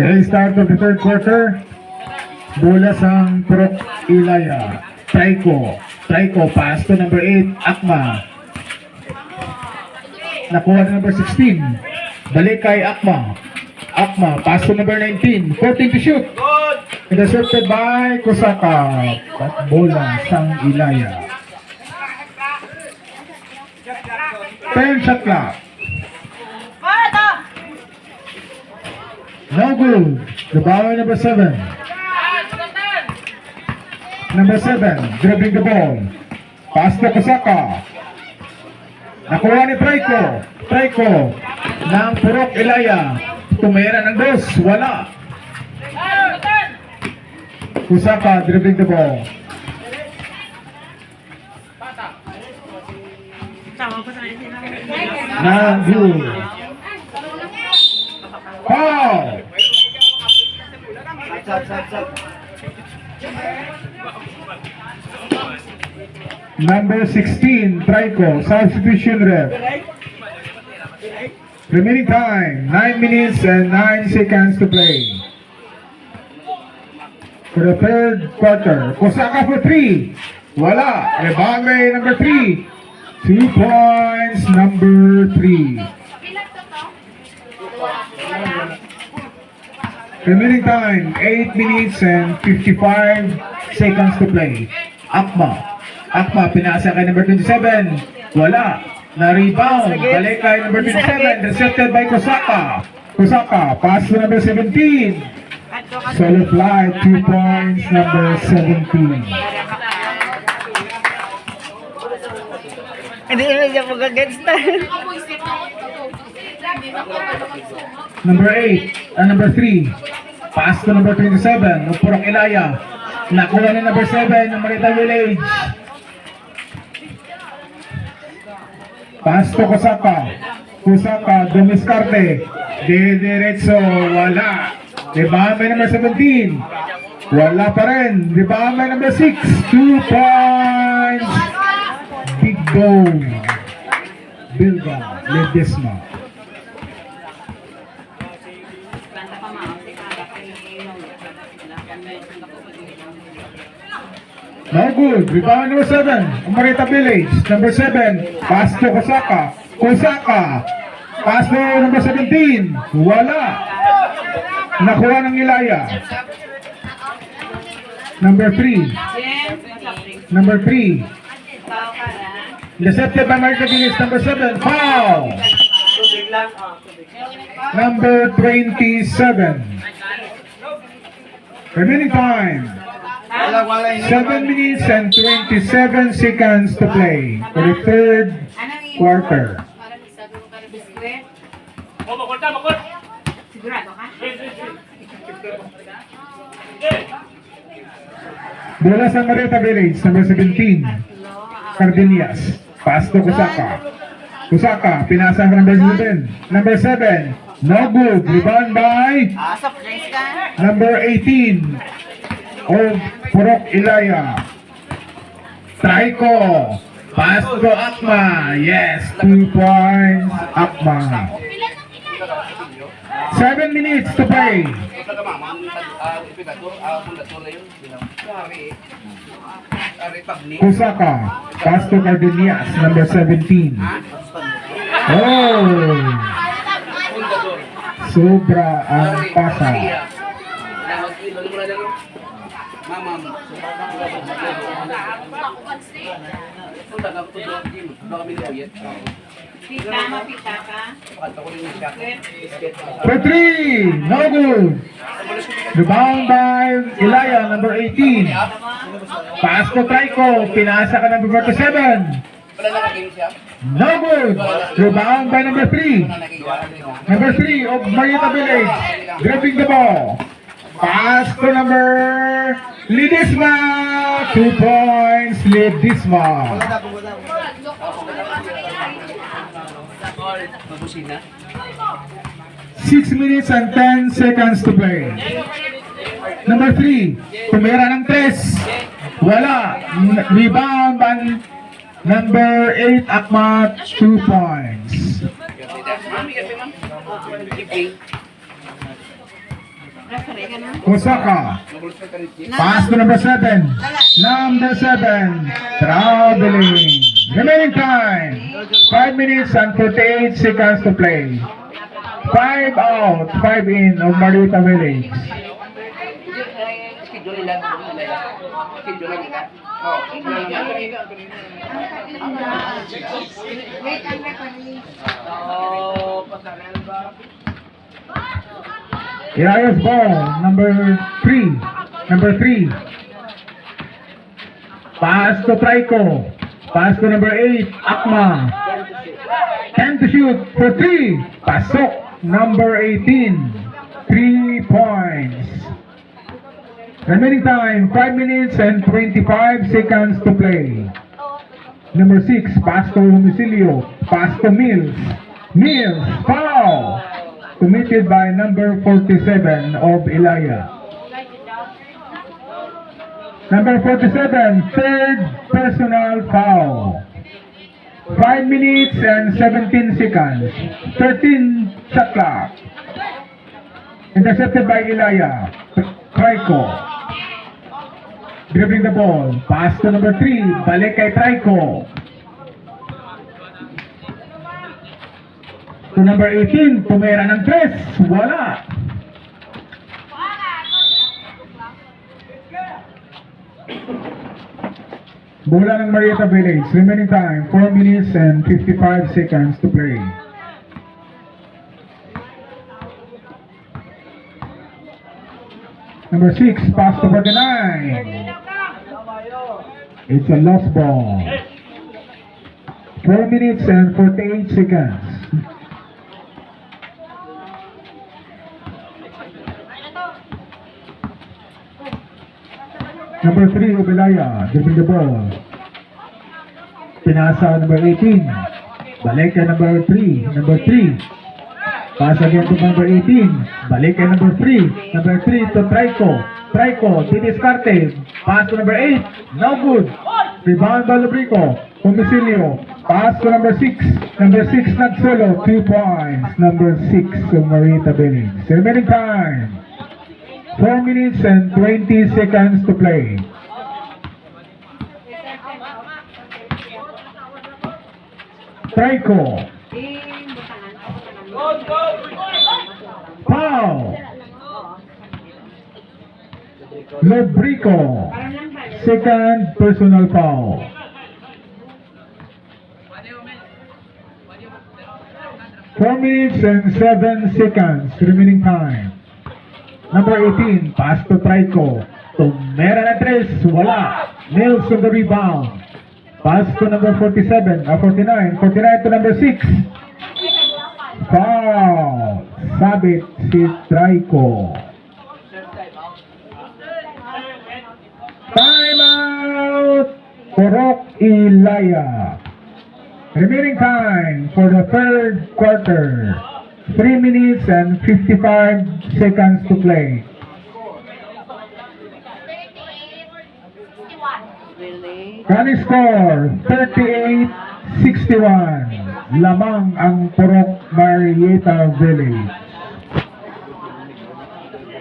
Okay, start of the third quarter. Bola sang Purok Ilaya. Traiko, pass to number 8, Akma. Nakuha na number 16. Balik kay Akma. Pass to number 19. 14 to shoot. Intercepted by Kusaka. Bola sang Ilaya. 10 shot clock. No good. The ball number 7. Number 7, dribbling the ball. Pass to Kusaka. Nakuha ni Traiko ng Purok Ilaya. Tumira ng dos. Wala. Kusaka dribbling the ball. Good. Foul. Number 16, Traiko, substitution ref. Remaining time, 9 minutes and 9 seconds to play. For the third quarter, Kusaka for 3. Wala. Rebound by number 3. 2 points, number 3. Remaining time, 8 minutes and 55 seconds to play. Akma, pinasa kay number 27. Wala. Na-rebound. Balik kay number 27. Intercepted by Kusaka. Pass to number 17. Solo fly, 2 points, number 17. Hindi na siya mag-against Number 8, number 3. Pass to number 27, ng Purok Ilaya. Nakuha ni number 7, ng Marita Village. Pass to Kusaka, dumiskarte. Diretso, wala. Rebound by number 17. Wala pa rin. Rebound by number 6. 2 points. Big goal. Bilga Ledesma. No good. Rebound number 7. Marita Village. Number 7. Pass to Kusaka. Pass to number 17. Wala. Nakuha ng Ilaya. Number 3. Intercepted by Marita Village. Number 7. Foul. Number 27. Remaining time. 7 minutes and 27 seconds to play for the third quarter. Bola sa Marita Village, number 17, Cardenias. Pass to Kusaka, pinasa sa number 7. Number 7, no good. Rebound by number 18 of Purok Ilaya. Traiko. Pass to Akma. Yes, 2 points, Akma. 7 minutes to play. Kusaka. Pass to Cardenias, number 17. Oh! Sobra ang pasa. For 3, no good. Rebound by Ilaya, number 18. Pass to Traiko, pinasa ka number 47. No good. Rebound by number 3. Number 3 of Marita Village, gripping the ball. Pass to number Ledesma. 2 points, Ledesma. 6 minutes and 10 seconds to play. Number 3, tumira ng 3. Wala. Rebound by number 8, Akma, 2 points. Osaka. Pass to number 7. Number 7. Traveling. Remaining time. 5 minutes and 48 seconds to play. 5 out, 5 in of Marita Village. Elias ball, number 3. Number 3. Pass to Trico. Pass to number 8, Akma. 10 to shoot for 3. Pasok, number 18. 3 points. Remaining time, 5 minutes and 25 seconds to play. Number 6, pass to Domicilio. Pass to Mills. Mills, foul. Committed by number 47 of Elia. Number 47, third personal foul. 5 minutes and 17 seconds. 13 shot clock. Intercepted by Elia. Trico. Dribbling the ball. Pass to number 3. Balik kay Trico. To number 18. Tumera ng 3. Wala. Bola ng Marietta Village. Remaining time, 4 minutes and 55 seconds to play. Number 6, pass to 49. It's a lost ball. 4 minutes and 48 seconds. Number 3, Obelaya, dribbling the ball. Pinasa number 18. Balik kay number 3. Number 3. Pass again to number 18. Balik kay number 3. Number 3 to Trico. Trico, didiscarte. Pass to number 8. No good. Rebound by Lubrico. Domicilio. Pass to number 6. Number 6 nagsolo. 2 points. Number 6 of Marita Billings. Remaining time. 4 minutes and 20 seconds to play. Trico. Foul. Lubrico. Second personal foul. Four minutes and 7 seconds remaining time. Number 18, pass to Trico. Tumera na 3, wala. Mills on the rebound. Pass to number 47, 49 to number 6. Foul. Sabit si Trico. Timeout. Porok Ilaya. Remaining time for the third quarter. 3 minutes and 55 seconds to play. Running score, 38-61. Lamang ang Purok Marietta Village.